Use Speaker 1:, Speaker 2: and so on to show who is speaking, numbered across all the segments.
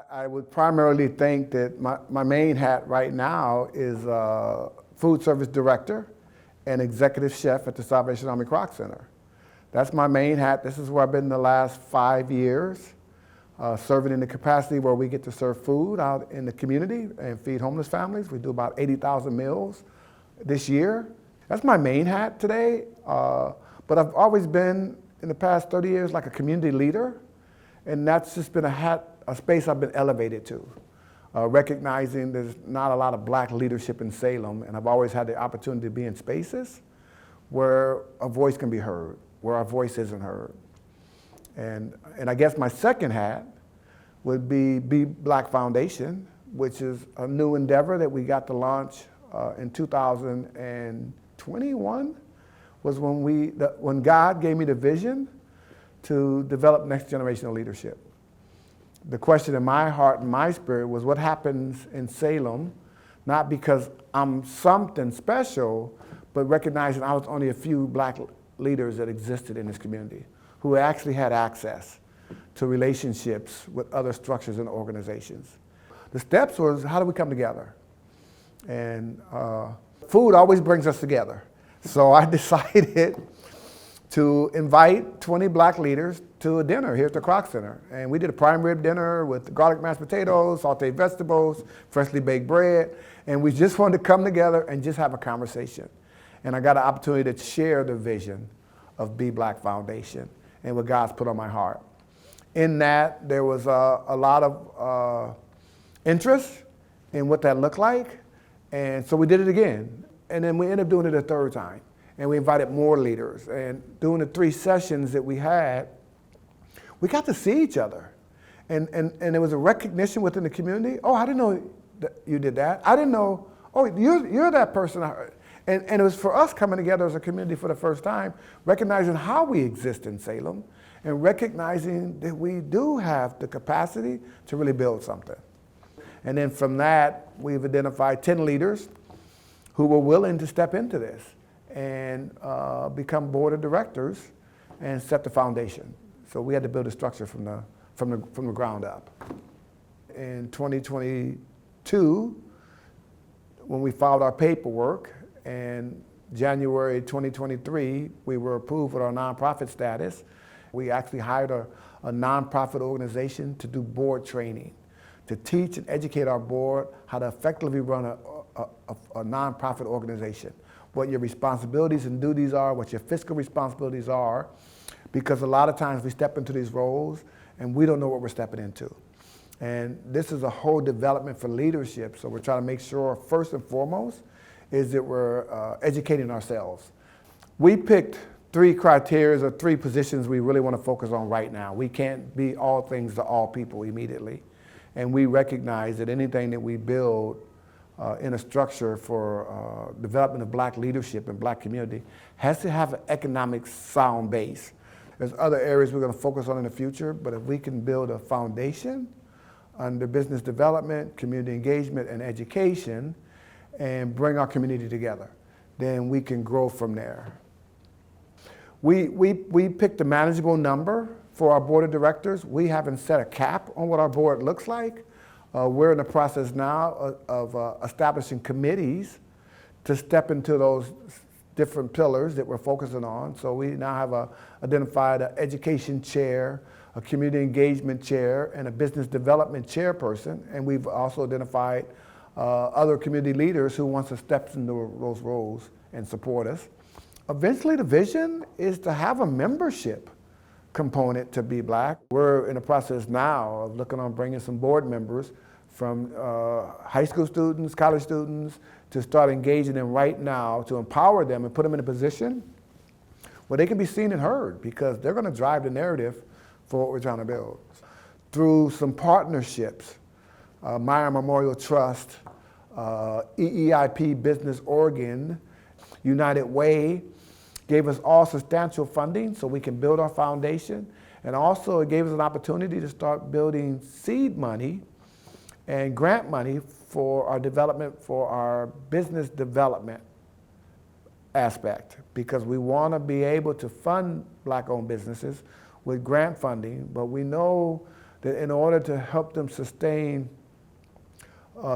Speaker 1: I would primarily think that my main hat right now is food service director and executive chef at the Salvation Army Croc Center. That's my main hat. This is where I've been the last 5 years, serving in the capacity where we get to serve food out in the community and feed homeless families. We do about 80,000 meals this year. That's my main hat today, but I've always been, in the past 30 years, like a community leader, and that's just been a space I've been elevated to, recognizing there's not a lot of black leadership in Salem, and I've always had the opportunity to be in spaces where a voice can be heard, where our voice isn't heard. And I guess my second hat would be BE-BLAC Foundation, which is a new endeavor that we got to launch in 2021, was when God gave me the vision to develop next generational leadership. The question in my heart and my spirit was what happens in Salem, not because I'm something special, but recognizing I was only a few black leaders that existed in this community who actually had access to relationships with other structures and organizations. The steps was, how do we come together? And food always brings us together. So I decided to invite 20 black leaders to a dinner here at the Croc Center. And we did a prime rib dinner with garlic mashed potatoes, sauteed vegetables, freshly baked bread. And we just wanted to come together and just have a conversation. And I got an opportunity to share the vision of BE-BLAC Foundation and what God's put on my heart. In that, there was a lot of interest in what that looked like. And so we did it again. And then we ended up doing it a third time. And we invited more leaders. And during the 3 sessions that we had, we got to see each other. And there was a recognition within the community. Oh, I didn't know that you did that. I didn't know, oh, you're that person. And it was for us coming together as a community for the first time, recognizing how we exist in Salem and recognizing that we do have the capacity to really build something. And then from that, we've identified 10 leaders who were willing to step into this and become board of directors and set the foundation. So we had to build a structure from the ground up. In 2022, when we filed our paperwork, and January 2023, we were approved with our nonprofit status. We actually hired a nonprofit organization to do board training, to teach and educate our board how to effectively run a nonprofit organization, what your responsibilities and duties are, what your fiscal responsibilities are, because a lot of times we step into these roles and we don't know what we're stepping into. And this is a whole development for leadership, so we're trying to make sure, first and foremost, is that we're educating ourselves. We picked 3 criteria or 3 positions we really want to focus on right now. We can't be all things to all people immediately. And we recognize that anything that we build in a structure for development of black leadership and black community has to have an economic sound base. There's other areas we're going to focus on in the future, but if we can build a foundation under business development, community engagement, and education, and bring our community together, then we can grow from there. We picked a manageable number for our board of directors. We haven't set a cap on what our board looks like. We're in the process now of establishing committees to step into those different pillars that we're focusing on. So we now have identified an education chair, a community engagement chair, and a business development chairperson. And we've also identified other community leaders who want to step into those roles and support us. Eventually, the vision is to have a membership component to BE-BLAC. We're in the process now of looking on bringing some board members from high school students, college students, to start engaging them right now to empower them and put them in a position where they can be seen and heard, because they're going to drive the narrative for what we're trying to build. Through some partnerships, Meyer Memorial Trust, EEIP Business Oregon, United Way gave us all substantial funding so we can build our foundation. And also it gave us an opportunity to start building seed money and grant money for our development, for our business development aspect, because we want to be able to fund black-owned businesses with grant funding, but we know that in order to help them sustain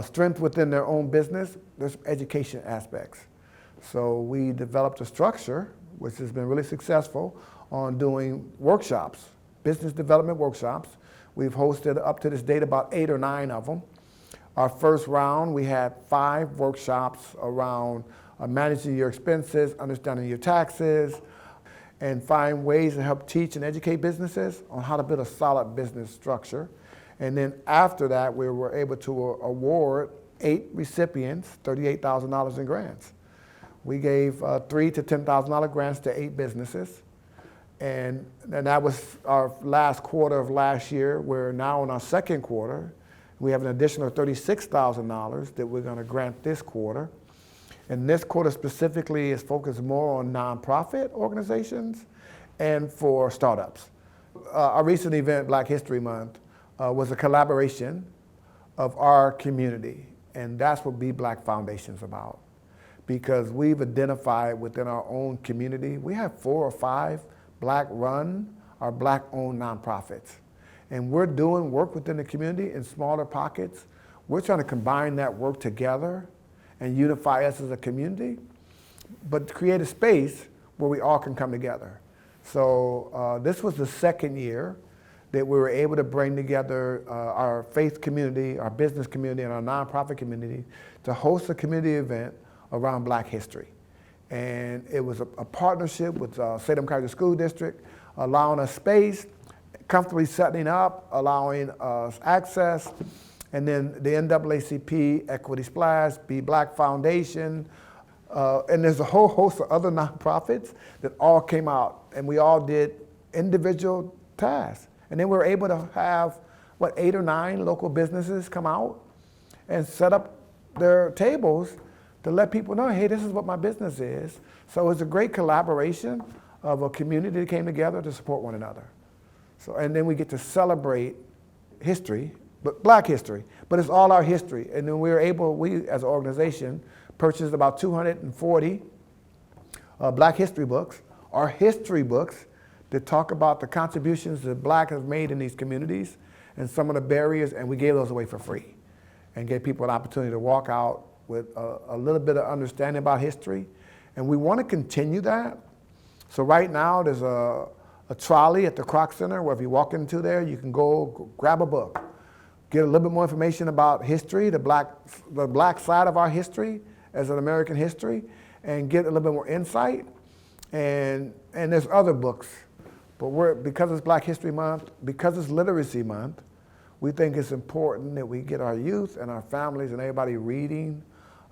Speaker 1: strength within their own business, there's education aspects. So we developed a structure, which has been really successful, on doing workshops, business development workshops. We've hosted up to this date about 8 or 9 of them. Our first round, we had 5 workshops around managing your expenses, understanding your taxes, and find ways to help teach and educate businesses on how to build a solid business structure. And then after that, we were able to award 8 recipients $38,000 in grants. We gave $3,000 to $10,000 grants to 8 businesses. And that was our last quarter of last year. We're now in our second quarter. We have an additional $36,000 that we're going to grant this quarter. And this quarter specifically is focused more on nonprofit organizations and for startups. Our recent event, Black History Month, was a collaboration of our community. And that's what BE-BLAC Foundation is about. Because we've identified within our own community, we have 4 or 5 Black-run or Black-owned nonprofits. And we're doing work within the community in smaller pockets. We're trying to combine that work together and unify us as a community, but create a space where we all can come together. So this was the second year that we were able to bring together our faith community, our business community, and our nonprofit community to host a community event around Black history. And it was a partnership with Salem School District, allowing us space, comfortably setting up, allowing us access, and then the NAACP, Equity Splash, BE-BLAC Foundation, and there's a whole host of other nonprofits that all came out, and we all did individual tasks. And then we were able to have, 8 or 9 local businesses come out and set up their tables to let people know, hey, this is what my business is. So it's a great collaboration of a community that came together to support one another. So, and then we get to celebrate history, but Black history, but it's all our history. And then we as an organization, purchased about 240 Black history books, or history books that talk about the contributions that Black have made in these communities and some of the barriers, and we gave those away for free and gave people an opportunity to walk out with a little bit of understanding about history. And we want to continue that. So right now there's a trolley at the Kroc Center where if you walk into there, you can go grab a book, get a little bit more information about history, the black side of our history as an American history, and get a little bit more insight. And there's other books, but because it's Black History Month, because it's Literacy Month, we think it's important that we get our youth and our families and everybody reading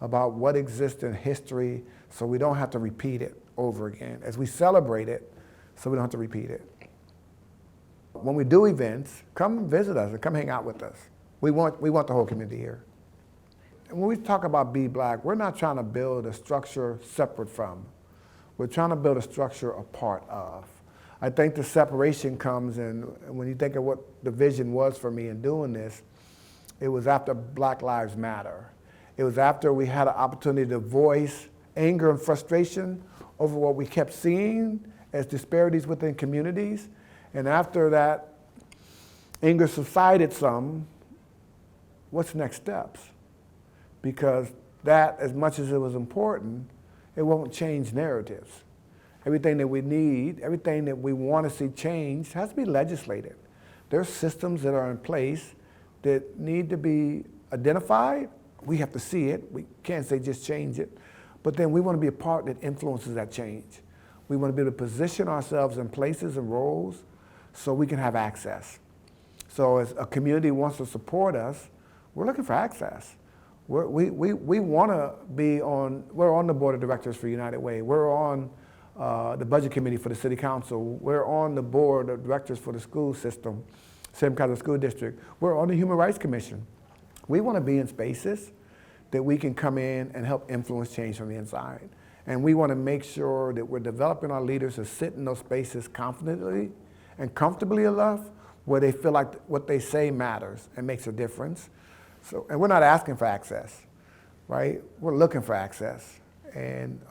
Speaker 1: about what exists in history so we don't have to repeat it over again, as we celebrate it so we don't have to repeat it. When we do events, come visit us and come hang out with us. We want the whole community here. And when we talk about BE-BLAC, we're not trying to build a structure separate from. We're trying to build a structure a part of. I think the separation comes in when you think of what the vision was for me in doing this, it was after Black Lives Matter. It was after we had an opportunity to voice anger and frustration over what we kept seeing as disparities within communities. And after that anger subsided some, what's next steps? Because that, as much as it was important, it won't change narratives. Everything that we need, everything that we want to see changed has to be legislated. There's systems that are in place that need to be identified. We have to see it. We can't say just change it. But then we want to be a part that influences that change. We want to be able to position ourselves in places and roles so we can have access. So as a community wants to support us, we're looking for access. We want to be we're on the board of directors for United Way. We're on the budget committee for the city council. We're on the board of directors for the school system, Salem School District. We're on the Human Rights Commission. We want to be in spaces that we can come in and help influence change from the inside. And we want to make sure that we're developing our leaders to sit in those spaces confidently and comfortably enough where they feel like what they say matters and makes a difference. So, and we're not asking for access, right? We're looking for access. And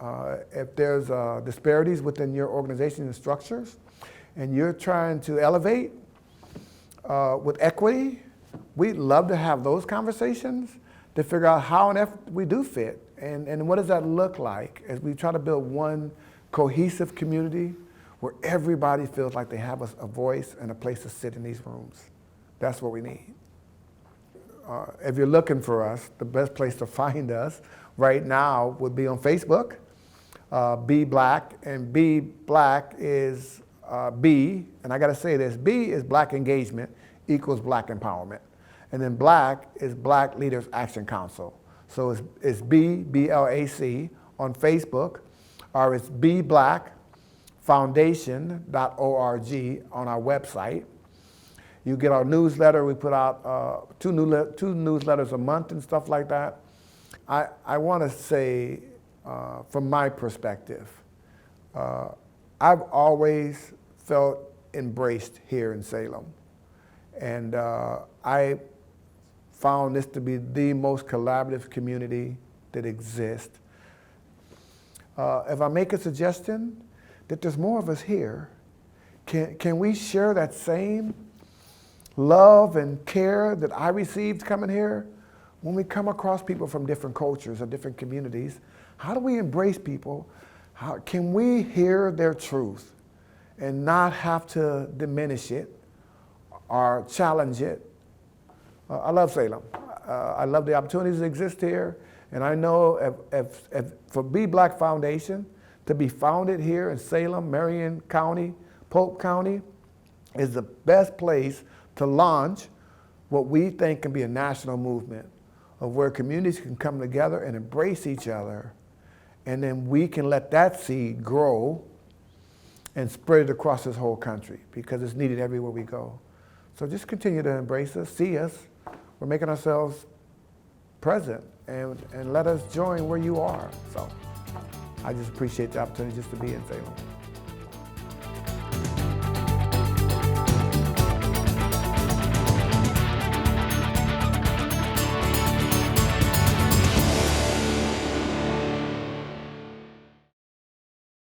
Speaker 1: if there's disparities within your organization and structures, and you're trying to elevate, with equity, we'd love to have those conversations to figure out how and if we do fit. And what does that look like as we try to build one cohesive community where everybody feels like they have a voice and a place to sit in these rooms. That's what we need. If you're looking for us, the best place to find us right now would be on Facebook, BE-BLAC, and BE-BLAC is B, and I gotta say this, B is Black engagement equals Black empowerment. And then BLAC is Black Leaders Action Council. So it's B-B-L-A-C on Facebook, or it's BE-BLAC foundation.org on our website. You get our newsletter. We put out two newsletters a month and stuff like that. I want to say, from my perspective, I've always felt embraced here in Salem. And I found this to be the most collaborative community that exists. If I make a suggestion that there's more of us here, can we share that same love and care that I received coming here? When we come across people from different cultures or different communities, how do we embrace people? How can we hear their truth and not have to diminish it or challenge it? I love Salem. I love the opportunities that exist here. And I know if for BE-BLAC Foundation to be founded here in Salem, Marion County, Polk County, is the best place to launch what we think can be a national movement of where communities can come together and embrace each other. And then we can let that seed grow and spread it across this whole country because it's needed everywhere we go. So just continue to embrace us, see us. We're making ourselves present and let us join where you are. So I just appreciate the opportunity just to be in Salem.